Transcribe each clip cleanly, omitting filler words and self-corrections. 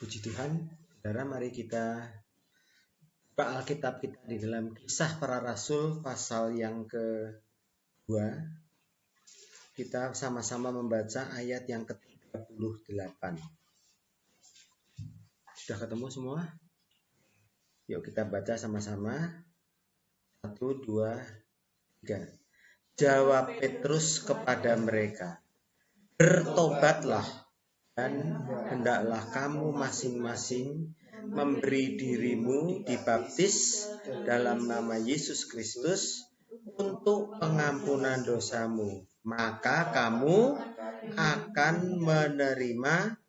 Puji Tuhan, saudara, mari kita buka Alkitab kita di dalam Kisah Para Rasul pasal yang kedua. Kita sama-sama membaca ayat yang ke-38. Sudah ketemu semua? Yuk kita baca sama-sama. 1, 2, 3. Jawab Petrus kepada mereka, "Bertobatlah, dan hendaklah kamu masing-masing memberi dirimu dibaptis dalam nama Yesus Kristus untuk pengampunan dosamu. Maka kamu akan menerima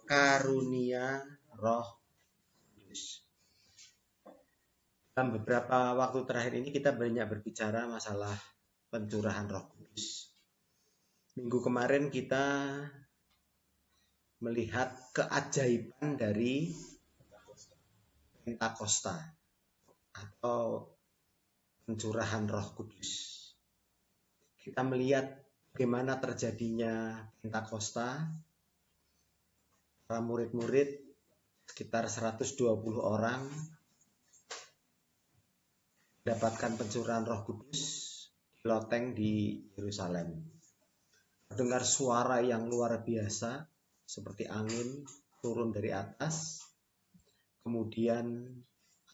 karunia Roh Kudus." Dalam beberapa waktu terakhir ini kita banyak berbicara masalah pencurahan Roh Kudus. Minggu kemarin kita melihat keajaiban dari Pentakosta atau pencurahan Roh Kudus. Kita melihat bagaimana terjadinya Pentakosta. Para murid-murid sekitar 120 orang mendapatkan pencurahan Roh Kudus di loteng di Yerusalem. Dengar suara yang luar biasa seperti angin turun dari atas. Kemudian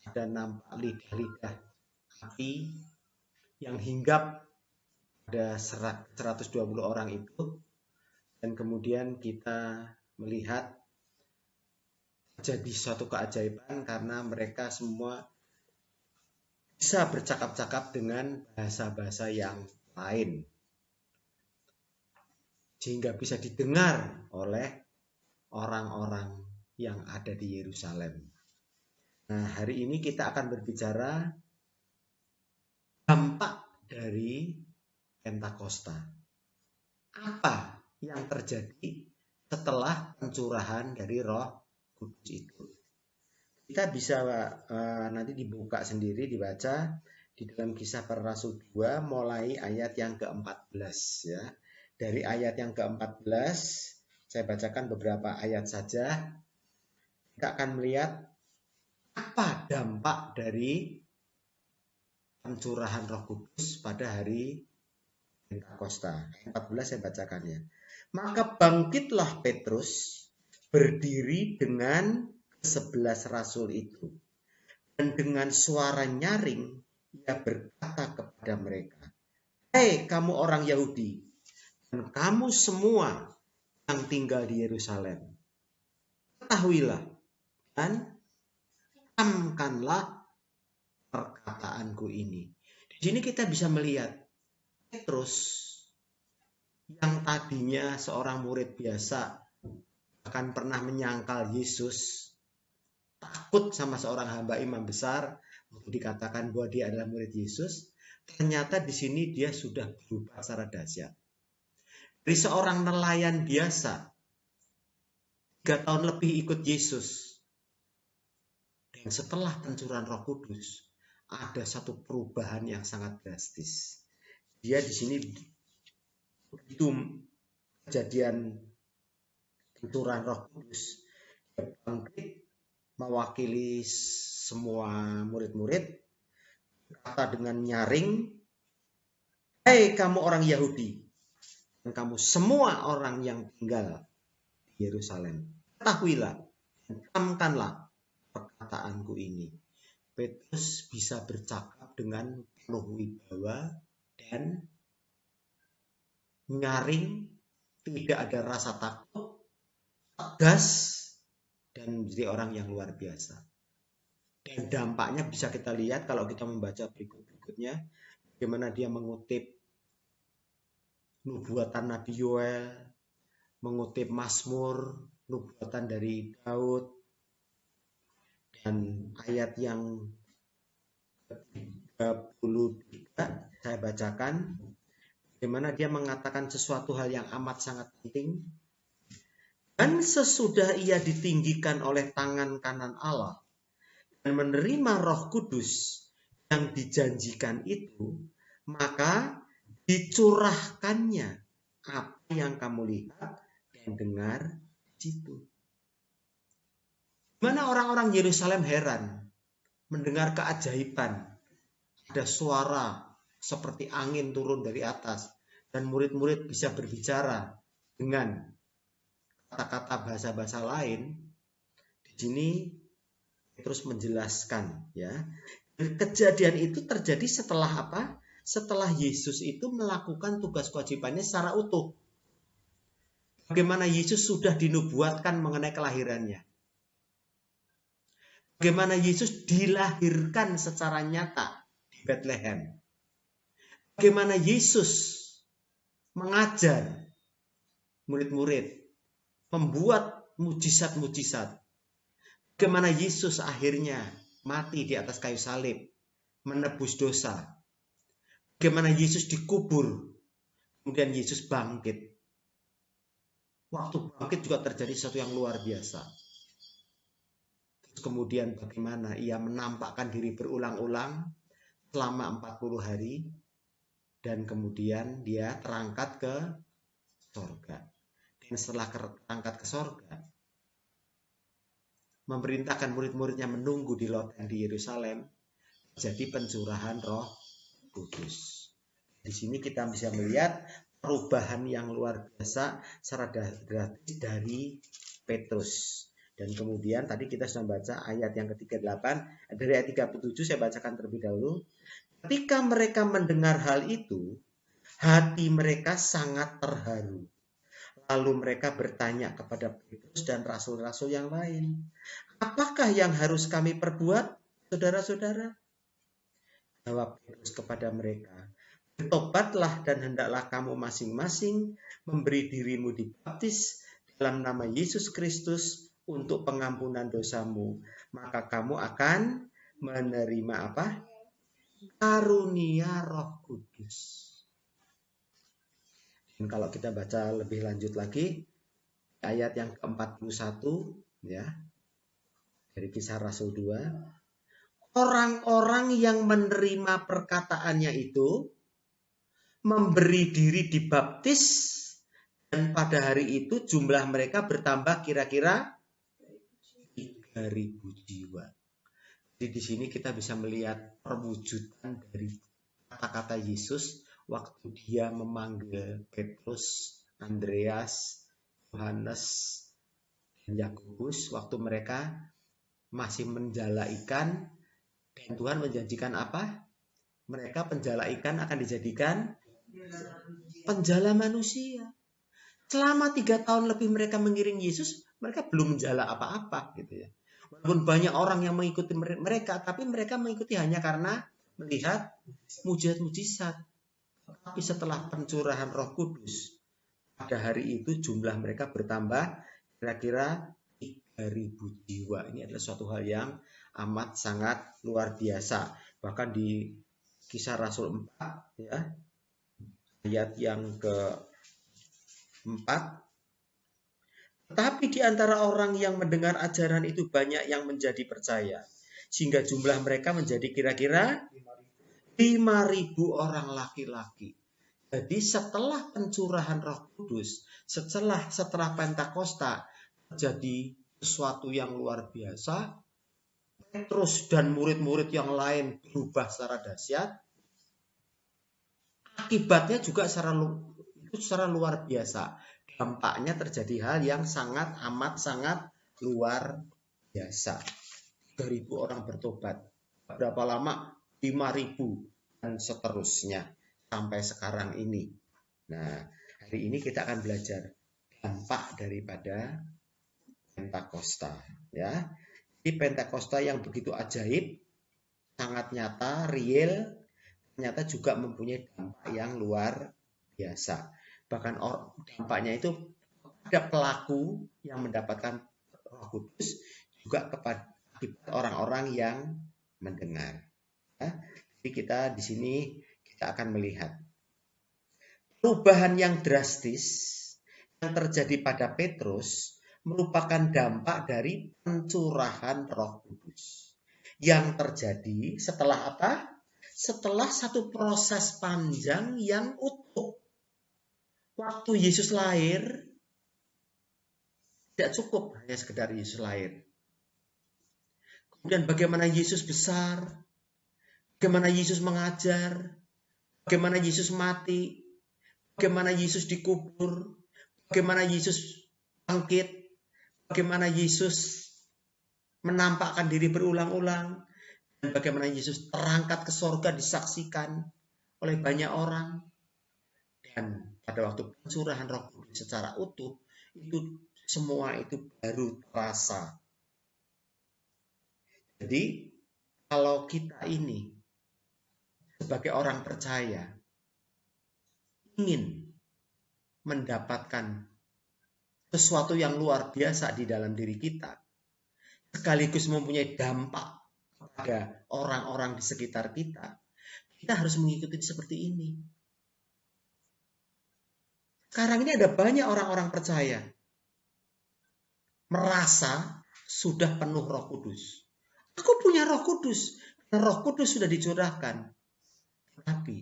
ada nampak lidah-lidah api yang hinggap pada 120 orang itu. Dan kemudian kita melihat terjadi suatu keajaiban karena mereka semua bisa bercakap-cakap dengan bahasa-bahasa yang lain, sehingga bisa didengar oleh orang-orang yang ada di Yerusalem. Nah, hari ini kita akan berbicara dampak dari Pentakosta. Apa yang terjadi setelah pencurahan dari Roh Kudus itu? Kita bisa nanti dibuka sendiri, dibaca di dalam Kisah Para Rasul 2 mulai ayat yang ke-14 ya. Dari ayat yang ke-14 saya bacakan beberapa ayat saja. Kita akan melihat apa dampak dari pencurahan Roh Kudus pada hari Pentakosta. 14 saya bacakannya. Maka bangkitlah Petrus berdiri dengan 11 rasul itu, dan dengan suara nyaring ia berkata kepada mereka, "Hei kamu orang Yahudi, dan kamu semua yang tinggal di Yerusalem, ketahuilah dan camkanlah perkataanku ini." Di sini kita bisa melihat Petrus yang tadinya seorang murid biasa, bahkan pernah menyangkal Yesus, takut sama seorang hamba imam besar, dikatakan bahwa dia adalah murid Yesus. Ternyata di sini dia sudah berubah secara dahsyat. Dari seorang nelayan biasa, 3 tahun lebih ikut Yesus, dan setelah pencurahan Roh Kudus, ada satu perubahan yang sangat drastis. Dia di sini begitu kejadian pencurahan Roh Kudus, dia bangkit mewakili semua murid-murid, kata dengan nyaring, "Hei kamu orang Yahudi, dan kamu semua orang yang tinggal di Yerusalem, ketahuilah dan camkanlah perkataanku ini." Petrus bisa bercakap dengan penuh wibawa dan nyaring, tidak ada rasa takut, tegas, dan menjadi orang yang luar biasa. Dan dampaknya bisa kita lihat kalau kita membaca berikut-berikutnya, bagaimana dia mengutip nubuatan Nabi Yoel, mengutip Mazmur, nubuatan dari Daud, dan ayat yang ke-33 saya bacakan, bagaimana dia mengatakan sesuatu hal yang amat sangat penting. Dan sesudah ia ditinggikan oleh tangan kanan Allah dan menerima Roh Kudus yang dijanjikan itu, maka dicurahkannya apa yang kamu lihat dan dengar di situ. Mana orang-orang Yerusalem heran mendengar keajaiban. Ada suara seperti angin turun dari atas. Dan murid-murid bisa berbicara dengan kata-kata bahasa-bahasa lain. Di sini terus menjelaskan, ya. Kejadian itu terjadi setelah apa? Setelah Yesus itu melakukan tugas kewajibannya secara utuh. Bagaimana Yesus sudah dinubuatkan mengenai kelahirannya. Bagaimana Yesus dilahirkan secara nyata di Bethlehem. Bagaimana Yesus mengajar murid-murid, membuat mujizat-mujizat. Bagaimana Yesus akhirnya mati di atas kayu salib, menebus dosa. Bagaimana Yesus dikubur, kemudian Yesus bangkit. Waktu bangkit juga terjadi sesuatu yang luar biasa. Terus kemudian bagaimana ia menampakkan diri berulang-ulang selama 40 hari. Dan kemudian dia terangkat ke sorga. Dan setelah terangkat ke sorga, memerintahkan murid-muridnya menunggu di loteng di Yerusalem, jadi pencurahan Roh Kudus. Di sini kita bisa melihat perubahan yang luar biasa secara drastis dari Petrus. Dan kemudian tadi kita sudah baca ayat yang ke-38, dari ayat 37 saya bacakan terlebih dahulu. Ketika mereka mendengar hal itu, hati mereka sangat terharu. Lalu mereka bertanya kepada Petrus dan rasul-rasul yang lain, apakah yang harus kami perbuat, saudara-saudara? Jawab Petrus kepada mereka, bertobatlah dan hendaklah kamu masing-masing memberi dirimu dibaptis dalam nama Yesus Kristus untuk pengampunan dosamu. Maka kamu akan menerima apa? Karunia Roh Kudus. Dan kalau kita baca lebih lanjut lagi, ayat yang ke-41, ya, dari Kisah Rasul 2, orang-orang yang menerima perkataannya itu memberi diri dibaptis, dan pada hari itu jumlah mereka bertambah kira-kira 3.000 jiwa. Jadi di sini kita bisa melihat perwujudan dari kata-kata Yesus waktu dia memanggil Petrus, Andreas, Yohanes, dan Yakobus waktu mereka masih menjala ikan, dan Tuhan menjanjikan apa? Mereka penjala ikan akan dijadikan penjala manusia. Selama 3 tahun lebih mereka mengiring Yesus, mereka belum menjala apa-apa gitu ya. Walaupun banyak orang yang mengikuti mereka, tapi mereka mengikuti hanya karena melihat mujizat-mujizat. Tapi setelah pencurahan Roh Kudus, pada hari itu jumlah mereka bertambah kira-kira 3.000 jiwa. Ini adalah suatu hal yang amat sangat luar biasa. Bahkan di Kisah Rasul 4, ya, ayat yang ke-4, tetapi di antara orang yang mendengar ajaran itu banyak yang menjadi percaya, sehingga jumlah mereka menjadi kira-kira 5.000 orang laki-laki. Jadi setelah pencurahan Roh Kudus, setelah Pentakosta, terjadi sesuatu yang luar biasa. Petrus dan murid-murid yang lain berubah secara dahsyat. Akibatnya juga secara luar biasa. Dampaknya terjadi hal yang sangat luar biasa. 3.000 orang bertobat. Berapa lama? 5.000 dan seterusnya sampai sekarang ini. Nah, hari ini kita akan belajar dampak daripada Pentakosta, ya. Di Pentakosta yang begitu ajaib, sangat nyata, real, ternyata juga mempunyai dampak yang luar biasa. Bahkan dampaknya itu pada pelaku yang mendapatkan Roh Kudus, juga kepada orang-orang yang mendengar. Ya. Jadi kita di sini kita akan melihat perubahan yang drastis yang terjadi pada Petrus merupakan dampak dari pencurahan Roh Kudus yang terjadi setelah apa? Setelah satu proses panjang yang utuh. Waktu Yesus lahir tidak cukup hanya sekedar Yesus lahir. Kemudian bagaimana Yesus besar, bagaimana Yesus mengajar, bagaimana Yesus mati, bagaimana Yesus dikubur, bagaimana Yesus bangkit, bagaimana Yesus menampakkan diri berulang-ulang, dan bagaimana Yesus terangkat ke sorga disaksikan oleh banyak orang. Dan pada waktu pencurahan Roh Kudus secara utuh, itu semua itu baru terasa. Jadi kalau kita ini sebagai orang percaya ingin mendapatkan sesuatu yang luar biasa di dalam diri kita, sekaligus mempunyai dampak kepada orang-orang di sekitar kita, kita harus mengikuti seperti ini. Sekarang ini ada banyak orang-orang percaya merasa sudah penuh Roh Kudus. Aku punya Roh Kudus, Roh Kudus sudah dicurahkan. Tapi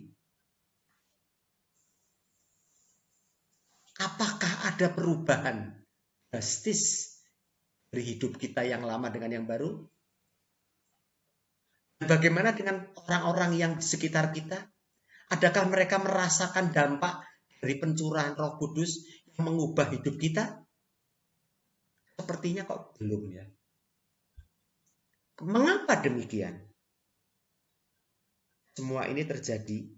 apakah ada perubahan drastis dari hidup kita yang lama dengan yang baru? Bagaimana dengan orang-orang yang di sekitar kita? Adakah mereka merasakan dampak dari pencurahan Roh Kudus yang mengubah hidup kita? Sepertinya kok belum ya. Mengapa demikian? Semua ini terjadi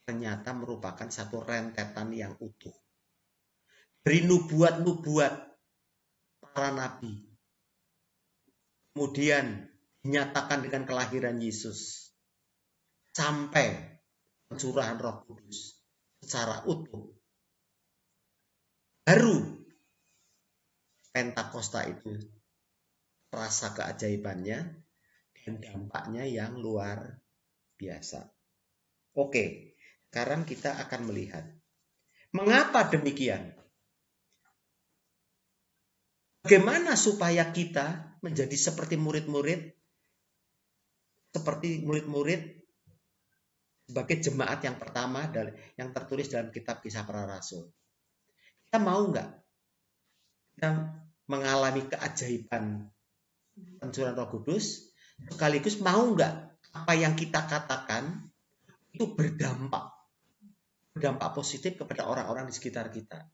ternyata merupakan satu rentetan yang utuh. Dari nubuat-nubuat para nabi. Kemudian dinyatakan dengan kelahiran Yesus. Sampai pencurahan Roh Kudus secara utuh. Baru Pentakosta itu rasa keajaibannya dan dampaknya yang luar biasa. Oke, sekarang kita akan melihat mengapa demikian. Bagaimana supaya kita menjadi seperti murid-murid sebagai jemaat yang pertama yang tertulis dalam kitab Kisah Para Rasul. Kita mau nggak kita mengalami keajaiban pencurahan Roh Kudus, sekaligus mau nggak apa yang kita katakan itu berdampak positif kepada orang-orang di sekitar kita.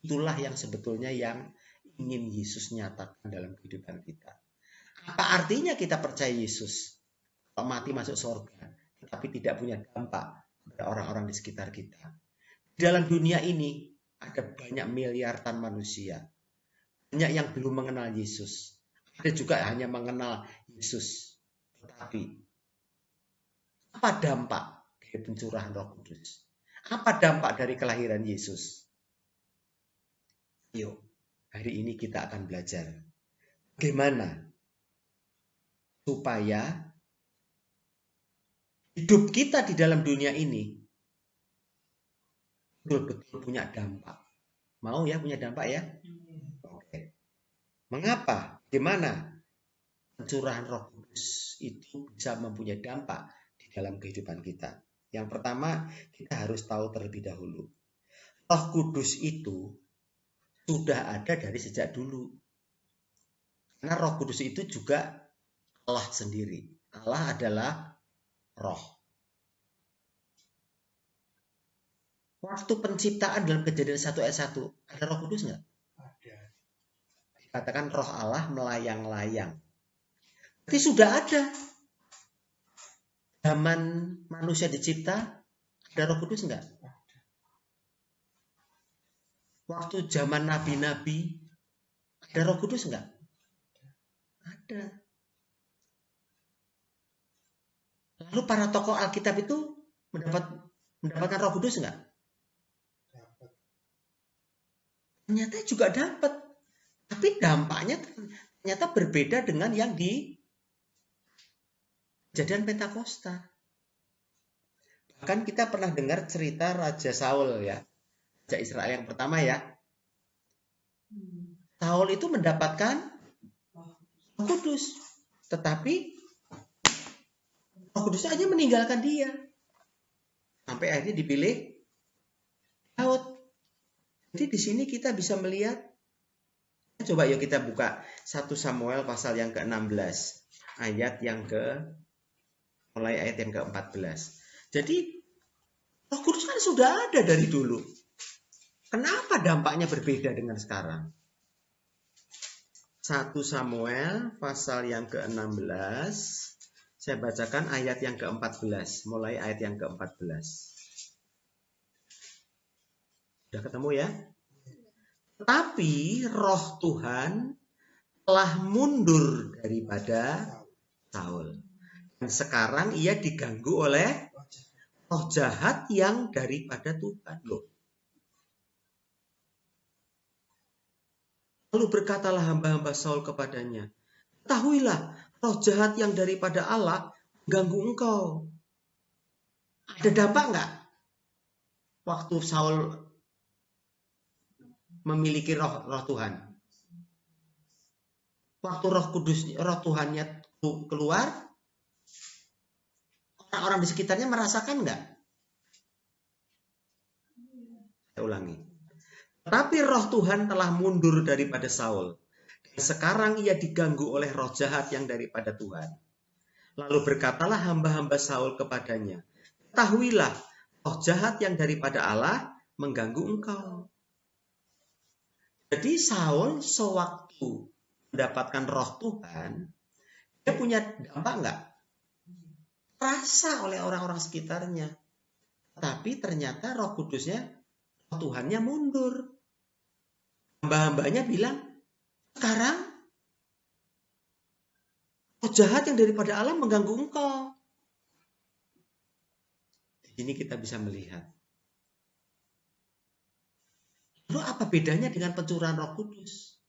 Itulah yang sebetulnya yang ingin Yesus nyatakan dalam kehidupan kita. Apa artinya kita percaya Yesus kalau mati masuk surga, tetapi tidak punya dampak pada orang-orang di sekitar kita? Di dalam dunia ini ada banyak miliaran manusia, banyak yang belum mengenal Yesus. Ada juga hanya mengenal Yesus. Tetapi apa dampak dari pencurahan Roh Kudus? Apa dampak dari kelahiran Yesus? Yuk, hari ini kita akan belajar bagaimana supaya hidup kita di dalam dunia ini betul-betul punya dampak. Mau ya punya dampak ya? Oke. Mengapa? Gimana pencurahan Roh Kudus itu bisa mempunyai dampak di dalam kehidupan kita? Yang pertama, kita harus tahu terlebih dahulu. Roh Kudus itu sudah ada dari sejak dulu. Karena Roh Kudus itu juga Allah sendiri. Allah adalah Roh. Waktu penciptaan dalam Kejadian 1 ayat 1, ada Roh Kudus nggak? Ada. Dikatakan Roh Allah melayang-layang. Berarti sudah ada. Zaman manusia dicipta, ada Roh Kudus enggak? Waktu zaman nabi-nabi, ada Roh Kudus enggak? Ada. Lalu para tokoh Alkitab itu mendapatkan Roh Kudus enggak? Ternyata juga dapat. Tapi dampaknya ternyata berbeda dengan yang di Kejadian Pentakosta. Bahkan kita pernah dengar cerita Raja Saul ya. Raja Israel yang pertama ya. Saul itu mendapatkan Roh Kudus. Tetapi Roh Kudusnya hanya meninggalkan dia. Sampai akhirnya dipilih Daud. Jadi di sini kita bisa melihat Coba yuk kita buka 1 Samuel pasal yang ke-16. Mulai ayat yang ke-14. Jadi Roh Kudus kan sudah ada dari dulu. Kenapa dampaknya berbeda dengan sekarang? 1 Samuel pasal yang ke-16. Saya bacakan ayat yang ke-14. Mulai ayat yang ke-14. Sudah ketemu ya? Tetapi roh Tuhan telah mundur daripada Saul. Dan sekarang ia diganggu oleh roh jahat yang daripada Tuhan. Loh. Lalu berkatalah hamba-hamba Saul kepadanya, ketahuilah roh jahat yang daripada Allah mengganggu engkau. Ada dampak enggak? Waktu Saul memiliki roh Tuhan. Waktu roh Tuhannya keluar, orang-orang di sekitarnya merasakan enggak? Saya ulangi. Tetapi roh Tuhan telah mundur daripada Saul. Dan sekarang ia diganggu oleh roh jahat yang daripada Tuhan. Lalu berkatalah hamba-hamba Saul kepadanya, ketahuilah roh jahat yang daripada Allah mengganggu engkau. Jadi Saul sewaktu mendapatkan roh Tuhan, dia punya dampak enggak? Terasa oleh orang-orang sekitarnya. Tapi ternyata roh kudusnya, roh Tuhannya mundur. Hamba-hambanya bilang, sekarang roh jahat yang daripada Allah mengganggu engkau. Di sini kita bisa melihat. Lalu apa bedanya dengan pencurahan Roh Kudus?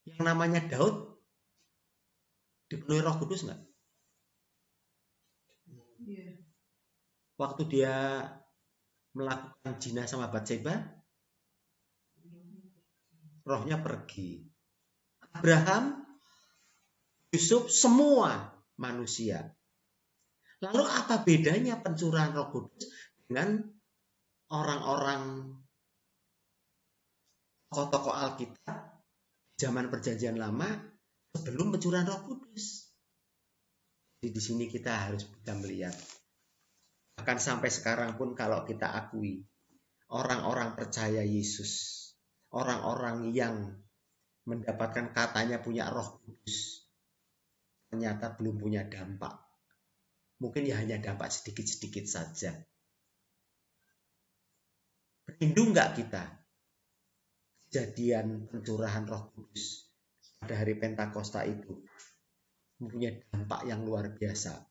Yang namanya Daud dipenuhi Roh Kudus enggak? Waktu dia melakukan zina sama Batseba, rohnya pergi. Abraham, Yusuf, semua manusia. Lalu apa bedanya pencurahan Roh Kudus dengan orang-orang tokoh-tokoh Alkitab zaman Perjanjian Lama sebelum pencurahan Roh Kudus? Jadi di sini kita harus bisa melihat. Bahkan sampai sekarang pun kalau kita akui, orang-orang percaya Yesus, orang-orang yang mendapatkan katanya punya Roh Kudus, ternyata belum punya dampak. Mungkin ya hanya dampak sedikit-sedikit saja. Rindu enggak kita kejadian pencurahan Roh Kudus pada hari Pentakosta itu mempunyai dampak yang luar biasa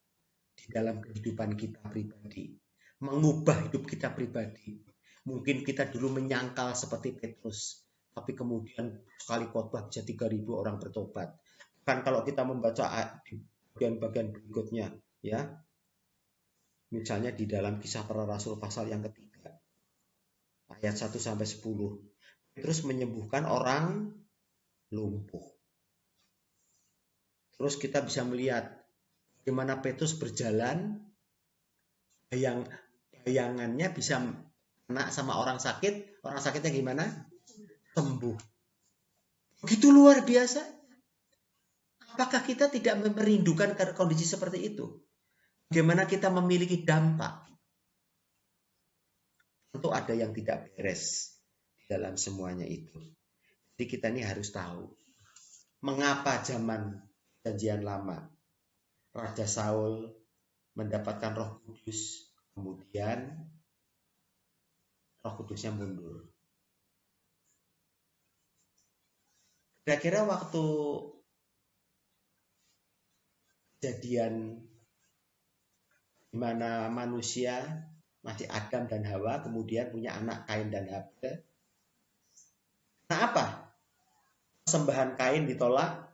di dalam kehidupan kita pribadi, mengubah hidup kita pribadi. Mungkin kita dulu menyangkal seperti Petrus, tapi kemudian sekali khotbah bisa 3.000 orang bertobat. Kan kalau kita membaca di bagian-bagian berikutnya, ya, misalnya di dalam Kisah Para Rasul pasal yang ketiga, ayat 1-10, Petrus menyembuhkan orang lumpuh. Terus kita bisa melihat bagaimana Petrus berjalan, bayangannya bisa kena sama orang sakit, orang sakitnya gimana? Sembuh. Begitu luar biasa. Apakah kita tidak merindukan kondisi seperti itu? Bagaimana kita memiliki dampak? Tentu ada yang tidak beres dalam semuanya itu. Jadi kita ini harus tahu mengapa zaman Perjanjian Lama Raja Saul mendapatkan Roh Kudus, kemudian Roh Kudusnya mundur. Kira-kira waktu kejadian di mana manusia masih Adam dan Hawa kemudian punya anak Kain dan Habel. Nah apa? Persembahan Kain ditolak,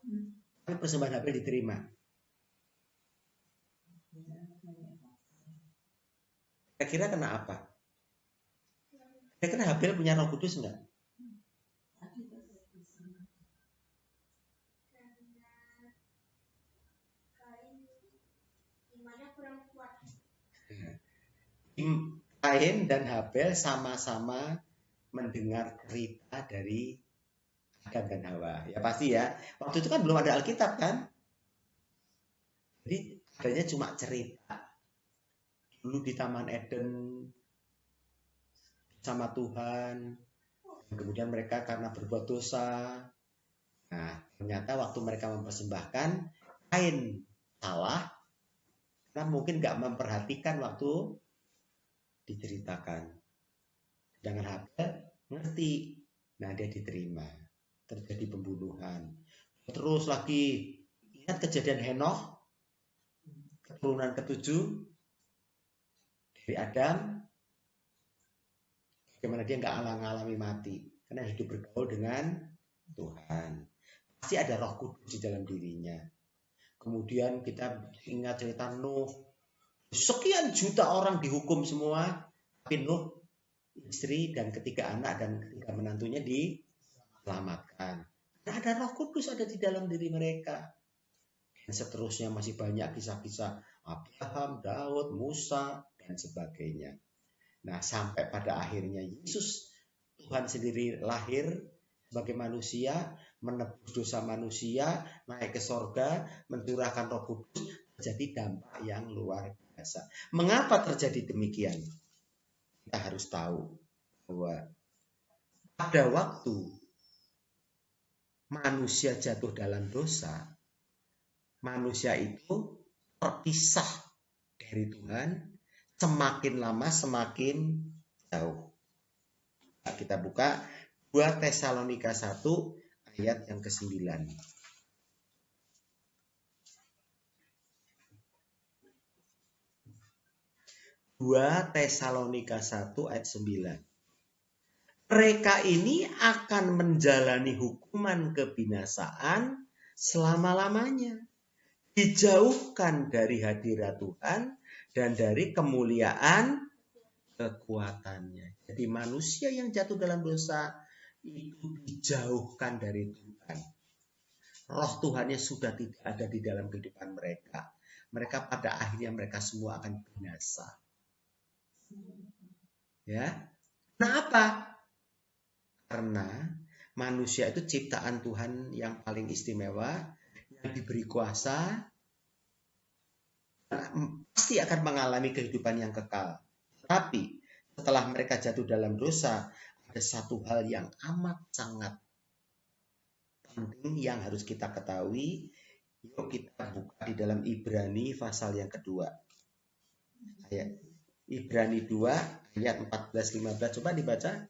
tapi persembahan Habel diterima. Kira-kira kena apa? Kira-kira Habel punya Roh Kudus enggak? Kain dan Habel sama-sama mendengar cerita dari Adam dan Hawa. Ya pasti ya. Waktu itu kan belum ada Alkitab kan. Jadi adanya cuma cerita. Dulu di Taman Eden sama Tuhan. Kemudian mereka karena berbuat dosa. Nah, ternyata waktu mereka mempersembahkan, Kain salah. Karena mungkin nggak memperhatikan waktu diceritakan. Sedangkan Habel ngerti. Nah, dia diterima. Terjadi pembunuhan. Terus lagi, ingat kejadian Henokh, keturunan ketujuh dari Adam, bagaimana dia nggak ngalami mati karena hidup bergaul dengan Tuhan. Pasti ada Roh Kudus di dalam dirinya. Kemudian kita ingat cerita Nuh, sekian juta orang dihukum semua, tapi Nuh, istri dan ketiga anak dan ketiga menantunya diselamatkan. Nah, ada Roh Kudus ada di dalam diri mereka. Dan seterusnya masih banyak kisah-kisah Abraham, Daud, Musa, dan sebagainya. Nah, sampai pada akhirnya Yesus, Tuhan sendiri lahir sebagai manusia, menebus dosa manusia, naik ke sorga, mencurahkan Roh Kudus, terjadi dampak yang luar biasa. Mengapa terjadi demikian? Kita harus tahu bahwa pada waktu manusia jatuh dalam dosa, manusia itu terpisah dari Tuhan, semakin lama semakin jauh. Nah, kita buka 2 Tesalonika 1 ayat yang ke-9. 2 Tesalonika 1 ayat 9. Mereka ini akan menjalani hukuman kebinasaan selama-lamanya. Dijauhkan dari hadirat Tuhan dan dari kemuliaan kekuatannya. Jadi manusia yang jatuh dalam dosa itu dijauhkan dari Tuhan. Roh Tuhannya sudah tidak ada di dalam kehidupan mereka. Mereka pada akhirnya mereka semua akan binasa. Ya. Kenapa? Karena manusia itu ciptaan Tuhan yang paling istimewa, yang diberi kuasa, pasti akan mengalami kehidupan yang kekal. Tapi setelah mereka jatuh dalam dosa, ada satu hal yang amat sangat penting yang harus kita ketahui. Yuk kita buka di dalam Ibrani pasal yang kedua. Ayat Ibrani 2 ayat 14-15. Coba dibaca.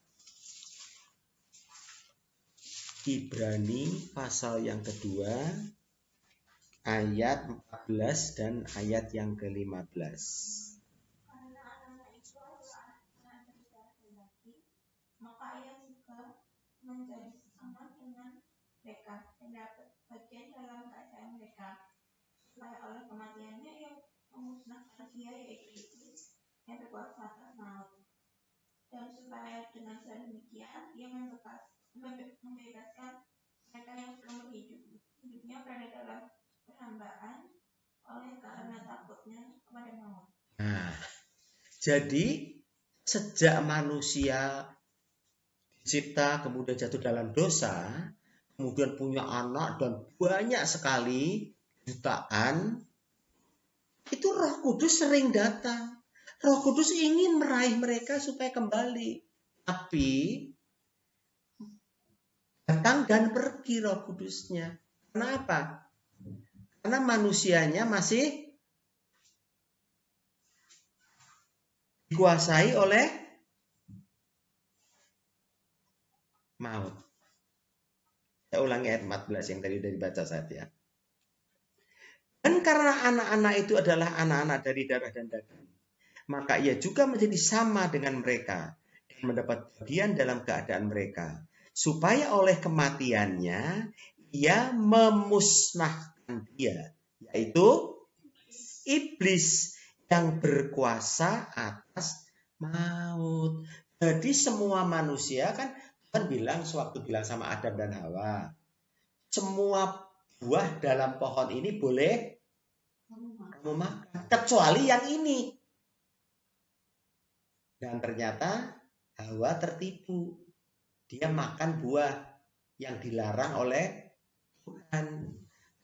Ibrani pasal yang kedua ayat 14 dan ayat yang ke-15. Maka ia juga menjadi sama dengan mereka dan dapat bagian dalam keadaan mereka, supaya oleh kematiannya ia memusnahkan dia, yaitu iblis yang berkuasa atas maut, dan supaya dengan demikian ia membebaskan mereka yang sedang hidupnya berada dalam perhambaan oleh karena takutnya kepada maut. Nah, jadi sejak manusia dicipta kemudian jatuh dalam dosa, kemudian punya anak dan banyak sekali jutaan, itu Roh Kudus sering datang. Roh Kudus ingin meraih mereka supaya kembali. Tapi datang dan pergi Roh Kudusnya. Kenapa? Karena manusianya masih dikuasai oleh maut. Saya ulangi ayat 14 yang tadi sudah dibaca saja. Dan karena anak-anak itu adalah anak-anak dari darah dan daging, maka ia juga menjadi sama dengan mereka dan mendapat bagian dalam keadaan mereka, supaya oleh kematiannya ia memusnahkan dia, yaitu iblis yang berkuasa atas maut. Jadi semua manusia kan Tuhan bilang sewaktu bilang sama Adam dan Hawa, semua buah dalam pohon ini boleh kamu makan, kecuali yang ini. Dan ternyata Hawa tertipu. Dia makan buah yang dilarang oleh Tuhan.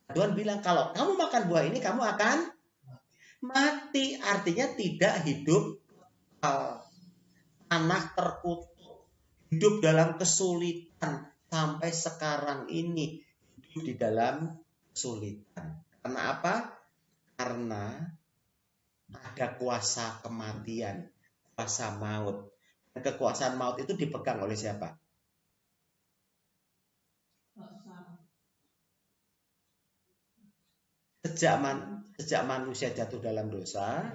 Tuhan bilang kalau kamu makan buah ini kamu akan mati. Artinya tidak hidup tanah terkutuk, hidup dalam kesulitan sampai sekarang ini, hidup di dalam kesulitan. Karena apa? Karena ada kuasa kematian, kuasa maut. Dan kekuasaan maut itu dipegang oleh siapa? Sejak manusia jatuh dalam dosa,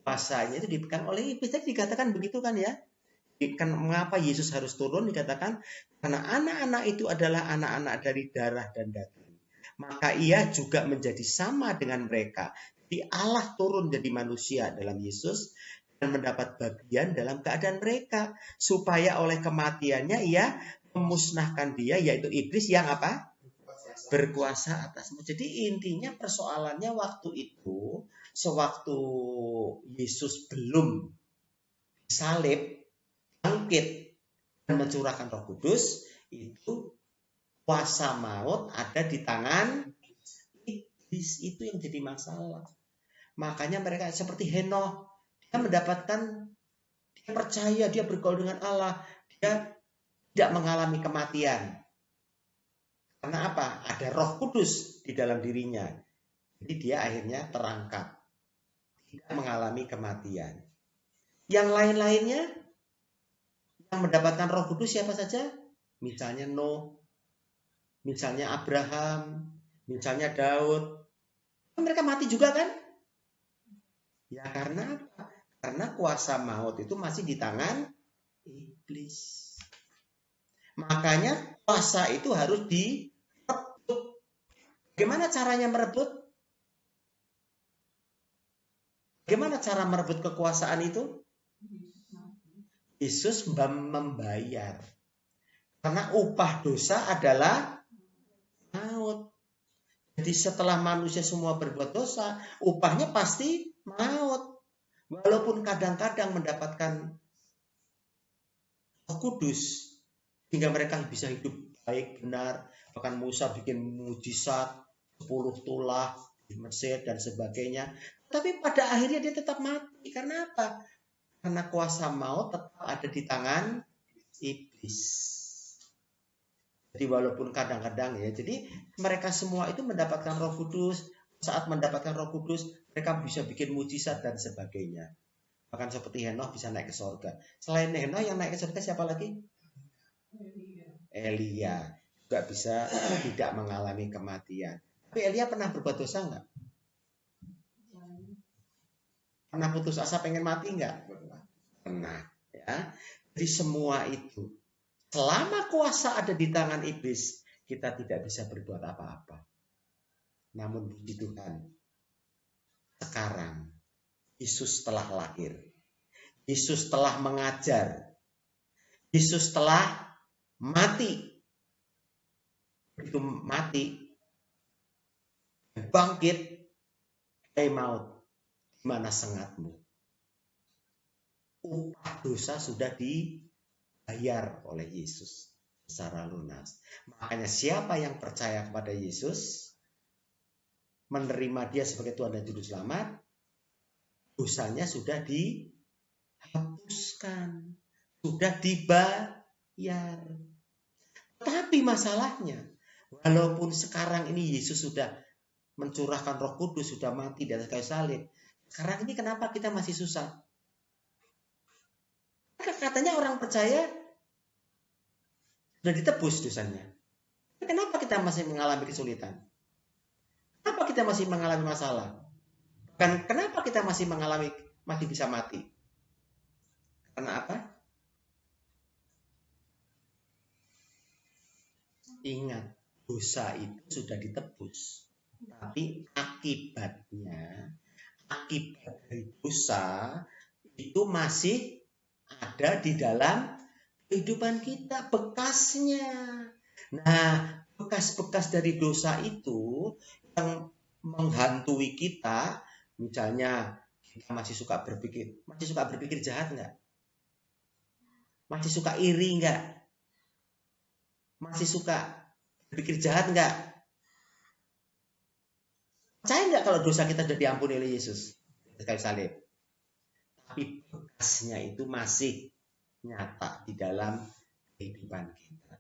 kuasanya itu dipegang oleh iblis. Jadi dikatakan begitu kan ya? Mengapa Yesus harus turun? Dikatakan karena anak-anak itu adalah anak-anak dari darah dan daging. Maka ia juga menjadi sama dengan mereka. Jadi Allah turun jadi manusia dalam Yesus dan mendapat bagian dalam keadaan mereka. Supaya oleh kematiannya ia memusnahkan dia, yaitu iblis yang apa? Berkuasa atasmu. Jadi intinya persoalannya waktu itu, sewaktu Yesus belum salib, bangkit dan mencurahkan Roh Kudus, itu kuasa maut ada di tangan iblis. Itu yang jadi masalah. Makanya mereka seperti Henokh, dia mendapatkan, dia percaya, dia bergaul dengan Allah, dia tidak mengalami kematian. Karena apa? Ada Roh Kudus di dalam dirinya. Jadi dia akhirnya terangkat, tidak mengalami kematian. Yang lain-lainnya yang mendapatkan Roh Kudus siapa saja? Misalnya Nuh, misalnya Abraham, misalnya Daud. Mereka mati juga kan? Ya karena apa? Karena kuasa maut itu masih di tangan iblis. Makanya kuasa itu harus direbut. Bagaimana caranya merebut? Bagaimana cara merebut kekuasaan itu? Yesus membayar. Karena upah dosa adalah maut. Jadi setelah manusia semua berbuat dosa, upahnya pasti maut. Walaupun kadang-kadang mendapatkan Roh Kudus, hingga mereka bisa hidup baik, benar. Bahkan Musa bikin mujizat, 10 tulah di Mesir dan sebagainya. Tapi pada akhirnya dia tetap mati. Karena apa? Karena kuasa maut tetap ada di tangan iblis. Jadi walaupun kadang-kadang ya, jadi mereka semua itu mendapatkan Roh Kudus. Saat mendapatkan Roh Kudus, mereka bisa bikin mujizat dan sebagainya. Bahkan seperti Henokh bisa naik ke surga. Selain Henokh yang naik ke surga siapa lagi? Elia juga bisa tidak mengalami kematian. Tapi Elia pernah berbuat dosa nggak? Pernah putus asa pengen mati nggak? Pernah. Ya. Jadi semua itu, selama kuasa ada di tangan iblis, kita tidak bisa berbuat apa-apa. Namun puji Tuhan, sekarang Yesus telah lahir, Yesus telah mengajar, Yesus telah mati. Begitu mati, bangkit, hai maut, di mana sengatmu? Upah dosa sudah dibayar oleh Yesus secara lunas. Makanya siapa yang percaya kepada Yesus, menerima dia sebagai Tuhan dan Juru Selamat, dosanya sudah dihapuskan, sudah dibayar. Tapi masalahnya, walaupun sekarang ini Yesus sudah mencurahkan Roh Kudus, sudah mati di atas kayu salib, sekarang ini kenapa kita masih susah? Katanya orang percaya sudah ditebus dosanya. Kenapa kita masih mengalami kesulitan? Kenapa kita masih mengalami masalah? Kenapa kita masih bisa mati? Karena apa? Ingat, dosa itu sudah ditebus. Tapi akibat dari dosa itu masih ada di dalam kehidupan kita, bekasnya. Nah, bekas-bekas dari dosa itu yang menghantui kita, misalnya kita masih suka berpikir jahat nggak? Masih suka iri nggak? Masih suka berpikir jahat enggak? Percaya enggak kalau dosa kita sudah diampuni oleh Yesus di kayu salib? Tapi bekasnya itu masih nyata di dalam kehidupan kita.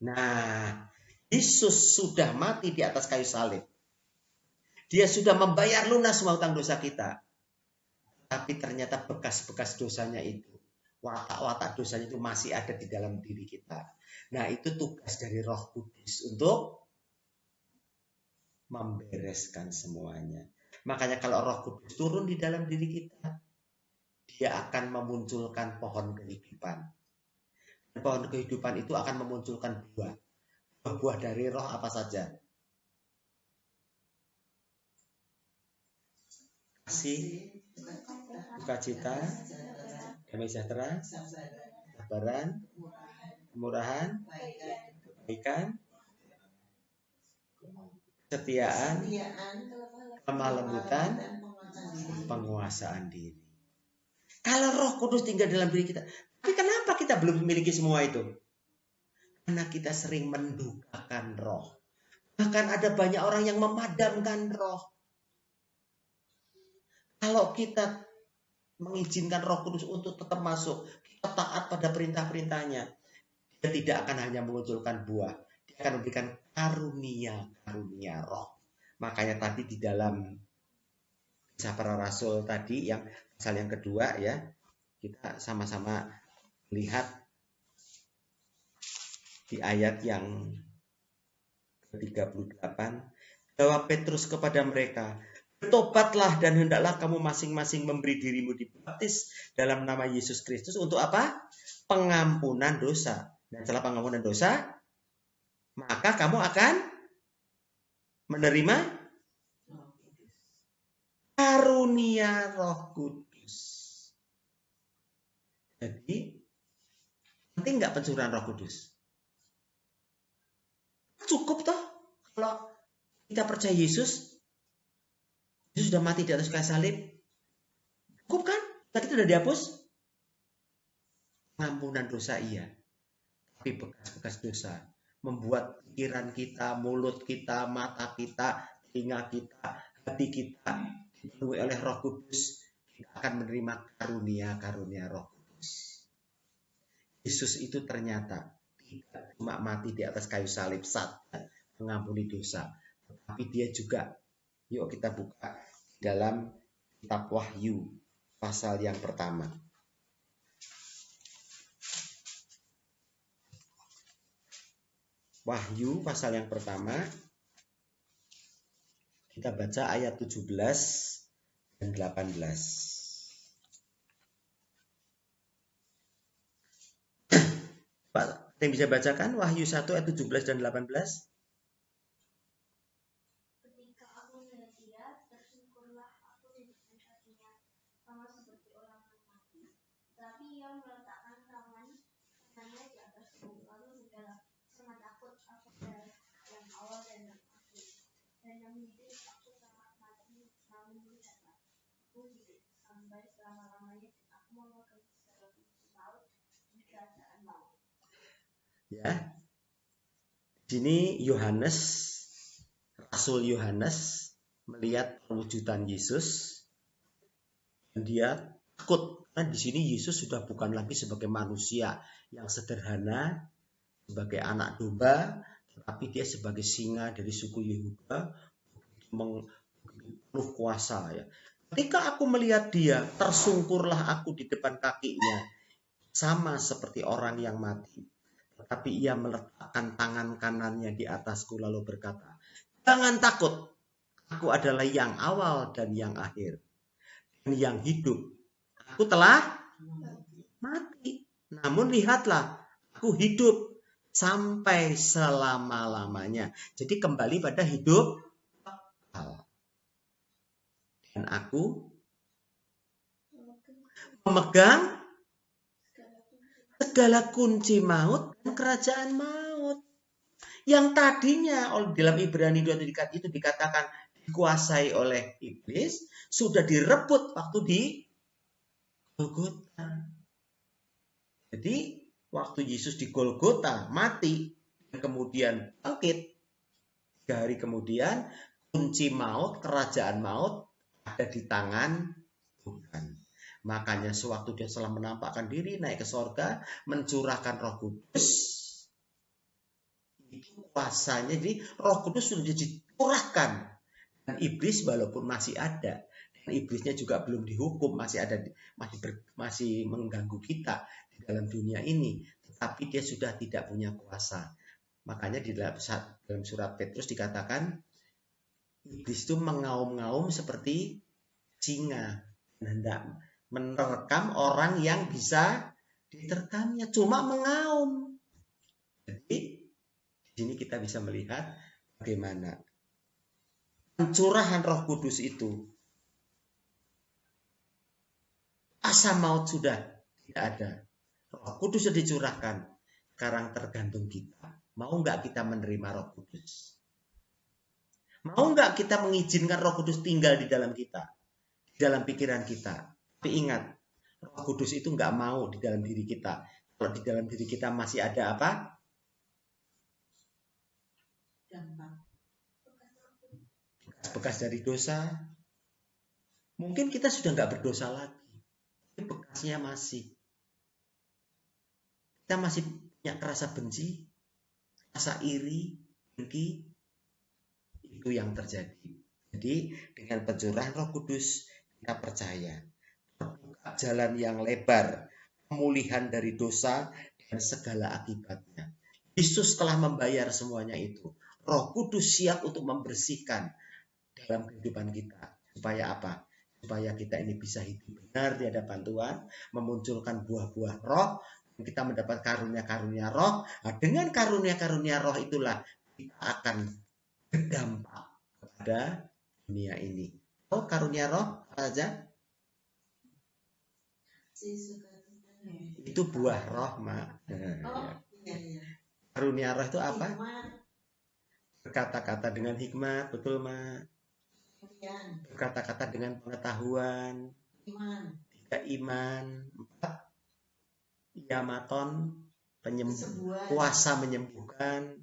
Nah, Yesus sudah mati di atas kayu salib. Dia sudah membayar lunas semua utang dosa kita. Tapi ternyata bekas-bekas dosanya itu, watak-watak dosanya itu masih ada di dalam diri kita. Nah, itu tugas dari Roh Kudus untuk membereskan semuanya. Makanya kalau Roh Kudus turun di dalam diri kita, dia akan memunculkan pohon kehidupan. Dan pohon kehidupan itu akan memunculkan buah. Buah dari roh apa saja? Kasih, sukacita, damai sejahtera, kesabaran, kemurahan, kebaikan, kesetiaan, lemah lembutan, penguasaan diri. Kalau Roh Kudus tinggal dalam diri kita, tapi kenapa kita belum memiliki semua itu? Karena kita sering mendukakan roh. Bahkan ada banyak orang yang memadamkan roh. Kalau kita mengizinkan Roh Kudus untuk tetap masuk, kita taat pada perintah-perintahnya, dia tidak akan hanya mengunculkan buah, dia akan memberikan karunia roh. Makanya tadi di dalam Kisah Para Rasul tadi, yang pasal yang kedua ya, kita sama-sama lihat di ayat yang ke-38, jawab Petrus kepada mereka, bertobatlah dan hendaklah kamu masing-masing memberi dirimu dibaptis dalam nama Yesus Kristus untuk apa? Pengampunan dosa. Dan setelah pengampunan dosa, maka kamu akan menerima karunia Roh Kudus. Jadi, penting nggak pencurahan Roh Kudus? Cukup toh kalau kita percaya Yesus. Yesus sudah mati di atas kayu salib. Cukup kan? Kita sudah dihapus. Pengampunan dosa iya. Tapi bekas-bekas dosa membuat pikiran kita, mulut kita, mata kita, telinga kita, hati kita dipenuhi oleh Roh Kudus. Kita akan menerima karunia Roh Kudus. Yesus itu ternyata tidak cuma mati di atas kayu salib saja mengampuni dosa, tetapi dia juga, yuk kita buka dalam kitab Wahyu pasal yang pertama. Wahyu pasal yang pertama, kita baca ayat 17 dan 18. Pak, yang bisa bacakan Wahyu 1 ayat 17 dan 18? Ketika aku melihat dia, tersungkurlah aku di depan kakinya, sama seperti orang yang mati. Tetapi ia meletakkan tangannya di atasku, lalu berkata, jangan takut, aku adalah yang awal dan yang akhir. Dan yang hidup aku sangat mati, namun lihatlah, aku hidup sampai selama-lamanya, dan aku memegang segala kunci maut dan kerajaan maut. Ya, di sini Yohanes, Rasul Yohanes melihat perwujudan Yesus dan dia takut. Karena di sini Yesus sudah bukan lagi sebagai manusia yang sederhana, sebagai anak domba, tetapi dia sebagai singa dari suku Yehuda, penuh kuasa. Ya. Ketika aku melihat dia, tersungkurlah aku di depan kakinya, sama seperti orang yang mati. Tetapi ia meletakkan tangan kanannya di atasku lalu berkata, jangan takut, aku adalah yang awal dan yang akhir. Dan yang hidup, aku telah mati. Namun lihatlah, aku hidup sampai selama-lamanya. Jadi kembali pada hidup kekal. Dan aku memegang segala kunci maut dan kerajaan maut. Yang tadinya dalam Ibrani 2 itu dikatakan dikuasai oleh iblis, sudah direbut waktu di Golgota. Jadi waktu Yesus di Golgota mati, kemudian bangkit. 3 hari kemudian, kunci maut, kerajaan maut ada di tangan Tuhan. Makanya sewaktu dia telah menampakkan diri naik ke sorga, mencurahkan Roh Kudus, itu kuasanya, jadi Roh Kudus sudah dicurahkan. Dan iblis walaupun masih ada, dan iblisnya juga belum dihukum, masih ada, masih mengganggu kita di dalam dunia ini, tetapi dia sudah tidak punya kuasa. Makanya di dalam surat Petrus dikatakan iblis itu mengaum-ngaum seperti singa dan hendak menerkam orang yang bisa diterkamnya, cuma mengaum. Jadi di sini kita bisa melihat bagaimana pencurahan Roh Kudus itu, asa maut sudah tidak ada, Roh Kudus sudah dicurahkan. Sekarang tergantung kita, mau nggak kita menerima Roh Kudus? Mau nggak kita mengizinkan Roh Kudus tinggal di dalam kita, di dalam pikiran kita? Tapi ingat, Roh Kudus itu nggak mau di dalam diri kita. Kalau di dalam diri kita masih ada apa? Bekas dari dosa. Mungkin kita sudah nggak berdosa lagi, tapi bekasnya masih. Kita masih punya rasa benci, rasa iri, dengki. Itu yang terjadi. Jadi dengan pencurahan Roh Kudus kita percaya terbuka jalan yang lebar, pemulihan dari dosa dan segala akibatnya. Yesus telah membayar semuanya itu. Roh Kudus siap untuk membersihkan dalam kehidupan kita. Supaya apa? Supaya kita ini bisa hidup benar di hadapan Tuhan, memunculkan buah-buah roh, kita mendapat karunia-karunia roh. Nah, dengan karunia-karunia roh itulah kita akan berdampak kepada dunia ini. Oh, karunia roh apa saja? Itu buah roh, Mak. Karunia roh itu apa? Berkata-kata dengan hikmat, betul, Mak. Berkata-kata dengan pengetahuan. 3 iman. 4 Yamaton, kuasa menyembuhkan,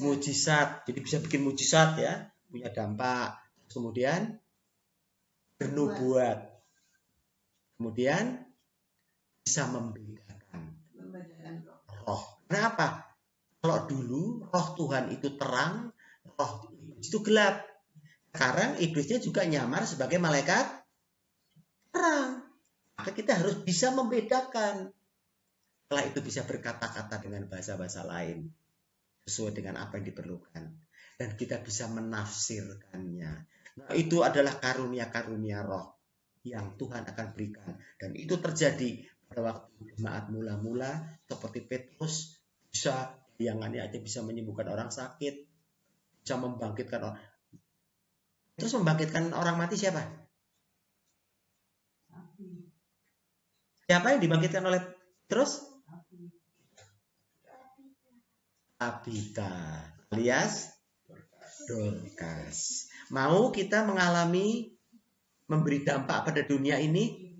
mujizat, jadi bisa bikin mujizat ya, punya dampak. Kemudian bernubuat, kemudian bisa membedakan roh. Kenapa? Kalau dulu roh Tuhan itu terang, roh itu gelap. Sekarang iblisnya juga nyamar sebagai malaikat terang. Maka kita harus bisa membedakan. Setelah itu bisa berkata-kata dengan bahasa-bahasa lain sesuai dengan apa yang diperlukan, dan kita bisa menafsirkannya. Nah, itu adalah karunia-karunia roh yang Tuhan akan berikan, dan itu terjadi pada waktu jemaat mula-mula seperti Petrus, bisa bayangannya aja bisa menyembuhkan orang sakit, bisa membangkitkan orang. Terus membangkitkan orang mati siapa? Siapa yang dibangkitkan oleh terus? Tabita alias Dorcas. Mau kita mengalami memberi dampak pada dunia ini,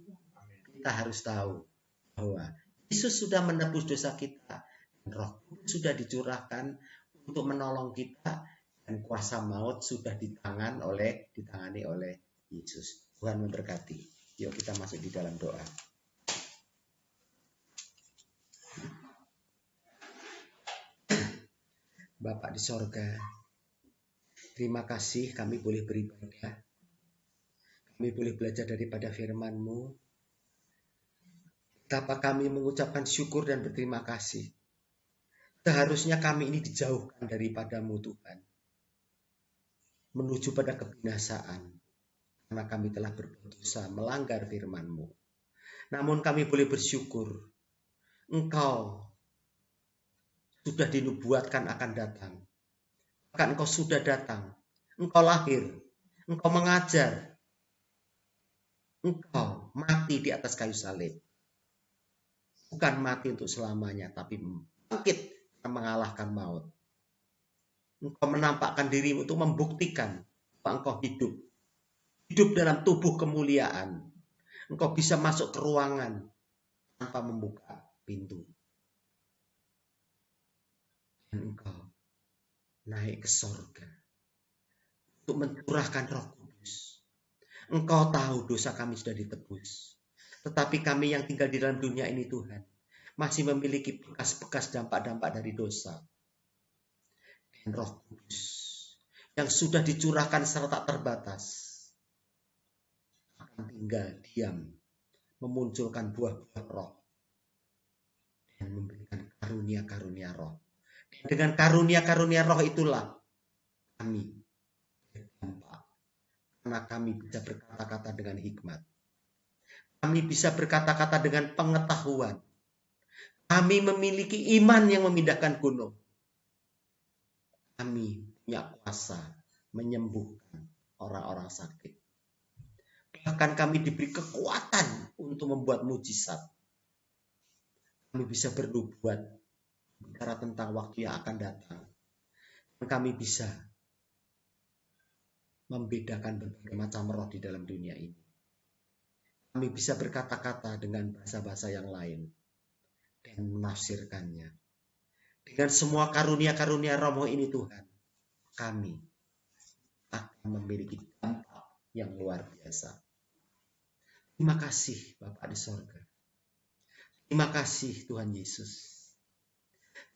kita harus tahu bahwa Yesus sudah menebus dosa kita, Roh sudah dicurahkan untuk menolong kita, dan kuasa maut sudah ditangani oleh Yesus. Tuhan memberkati. Yuk kita masuk di dalam doa. Bapa di sorga, terima kasih kami boleh beribadah. Kami boleh belajar daripada firman-Mu. Betapa kami mengucapkan syukur dan berterima kasih. Seharusnya kami ini dijauhkan daripada-Mu Tuhan, menuju pada kebinasaan, karena kami telah berbuat dosa melanggar firman-Mu. Namun kami boleh bersyukur, Engkau sudah dinubuatkan akan datang. Bahkan Engkau sudah datang. Engkau lahir. Engkau mengajar. Engkau mati di atas kayu salib. Bukan mati untuk selamanya, tapi bangkit mengalahkan maut. Engkau menampakkan diri untuk membuktikan bahwa Engkau hidup. Hidup dalam tubuh kemuliaan. Engkau bisa masuk ke ruangan tanpa membuka pintu. Dan Engkau naik ke sorga untuk mencurahkan Roh Kudus. Engkau tahu dosa kami sudah ditebus. Tetapi kami yang tinggal di dalam dunia ini Tuhan, masih memiliki bekas-bekas dampak-dampak dari dosa. Dan Roh Kudus yang sudah dicurahkan secara tak terbatas akan tinggal diam, memunculkan buah-buah roh dan memberikan karunia-karunia roh. Dan dengan karunia-karunia roh itulah kami berdampak. Karena kami bisa berkata-kata dengan hikmat. Kami bisa berkata-kata dengan pengetahuan. Kami memiliki iman yang memindahkan gunung. Kami punya kuasa menyembuhkan orang-orang sakit. Bahkan kami diberi kekuatan untuk membuat mujizat. Kami bisa bernubuat bicara tentang waktu yang akan datang. Dan kami bisa membedakan berbagai macam roh di dalam dunia ini. Kami bisa berkata-kata dengan bahasa-bahasa yang lain dan menafsirkannya. Dengan semua karunia-karunia roh ini Tuhan, kami akan memiliki dampak yang luar biasa. Terima kasih Bapa di sorga. Terima kasih Tuhan Yesus.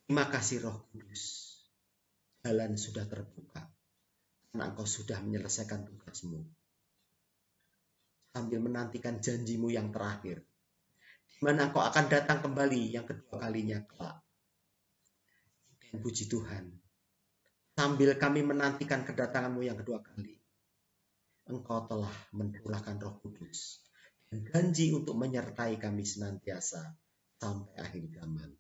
Terima kasih Roh Kudus. Jalan sudah terbuka. Karena Engkau sudah menyelesaikan tugasmu. Sambil menantikan janjimu yang terakhir. Di mana Engkau akan datang kembali yang kedua kalinya kelak. Dan puji Tuhan. Sambil kami menantikan kedatanganmu yang kedua kali. Engkau telah mencurahkan Roh Kudus. Dan janji untuk menyertai kami senantiasa sampai akhir zaman.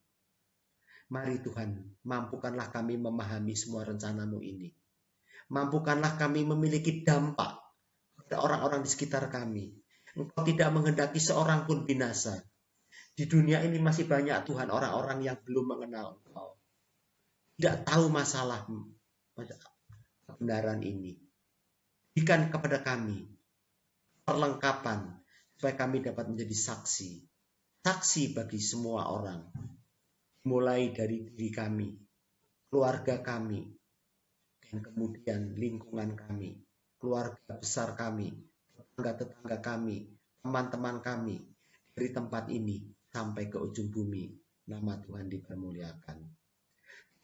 Mari Tuhan, mampukanlah kami memahami semua rencanamu ini. Mampukanlah kami memiliki dampak pada orang-orang di sekitar kami. Engkau tidak menghendaki seorang pun binasa. Di dunia ini masih banyak Tuhan orang-orang yang belum mengenal Engkau. Tidak tahu masalah kebenaran ini. Berikan kepada kami perlengkapan supaya kami dapat menjadi saksi. Saksi bagi semua orang. Mulai dari diri kami, keluarga kami, dan kemudian lingkungan kami, keluarga besar kami, tetangga-tetangga kami, teman-teman kami, dari tempat ini sampai ke ujung bumi. Nama Tuhan dipermuliakan.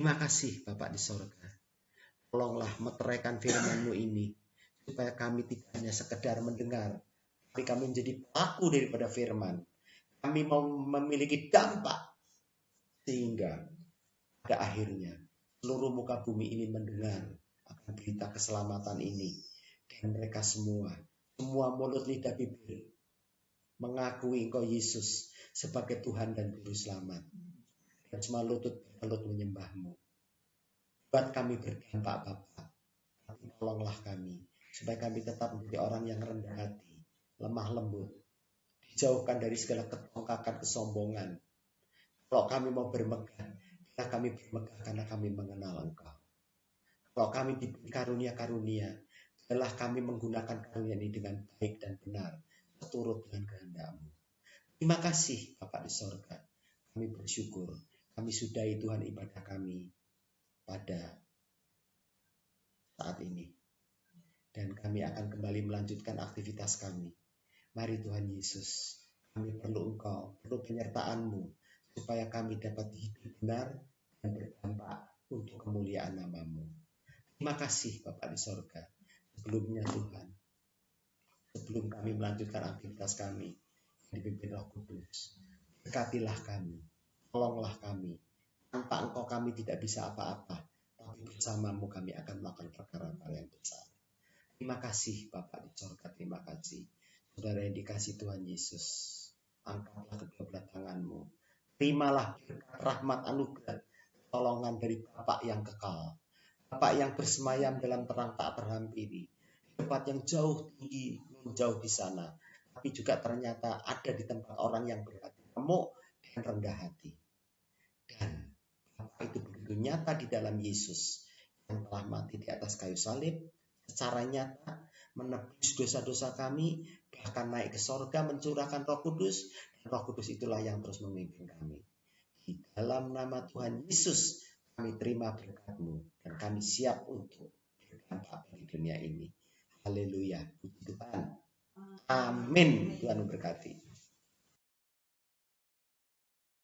Terima kasih Bapak di sorga. Tolonglah meteraikan firman-Mu ini, supaya kami tidak hanya sekedar mendengar, tapi kami menjadi pelaku daripada firman. Kami mau memiliki dampak, sehingga pada akhirnya seluruh muka bumi ini mendengar akan berita keselamatan ini. Dan mereka semua mulut lidah bibir mengakui Engkau Yesus sebagai Tuhan dan Juru Selamat. Dan semua lutut berlutut menyembah-Mu. Buat kami berdampak Bapa. Tapi tolonglah kami supaya kami tetap menjadi orang yang rendah hati, lemah lembut, dijauhkan dari segala ketongkakan kesombongan. Kalau kami mau bermegah, bila kami bermegah karena kami mengenal Engkau. Kalau kami diberi karunia-karunia, biarlah kami menggunakan karunia ini dengan baik dan benar, seturut dengan kehendak-Mu. Terima kasih Bapak di sorga. Kami bersyukur, kami sudahi Tuhan ibadah kami pada saat ini. Dan kami akan kembali melanjutkan aktivitas kami. Mari Tuhan Yesus, kami perlu Engkau, perlu penyertaan-Mu, supaya kami dapat hidup benar dan berdampak untuk kemuliaan nama-Mu. Terima kasih Bapak di sorga. Sebelumnya Tuhan, sebelum kami melanjutkan aktivitas kami yang dipimpin Roh Kudus, berkatilah kami, tolonglah kami. Tanpa Engkau kami tidak bisa apa-apa, tapi bersama-Mu kami akan melakukan perkara-perkara yang besar. Terima kasih Bapak di sorga, terima kasih. Saudara yang dikasih Tuhan Yesus, angkatlah kedua belah tangan-Mu. Terimalah berkat rahmat anugerah, pertolongan dari Bapa yang kekal. Bapa yang bersemayam dalam terang tak terhampiri. Tempat yang jauh tinggi, jauh di sana. Tapi juga ternyata ada di tempat orang yang berhati remuk dan rendah hati. Dan Bapa itu begitu nyata di dalam Yesus yang telah mati di atas kayu salib. Secara nyata menebus dosa-dosa kami, bahkan naik ke sorga mencurahkan Roh Kudus. Roh Kudus itulah yang terus memimpin kami. Di dalam nama Tuhan Yesus kami terima berkat-Mu dan kami siap untuk berdampak di dunia ini. Haleluya, puji Tuhan. Amin. Tuhan memberkati.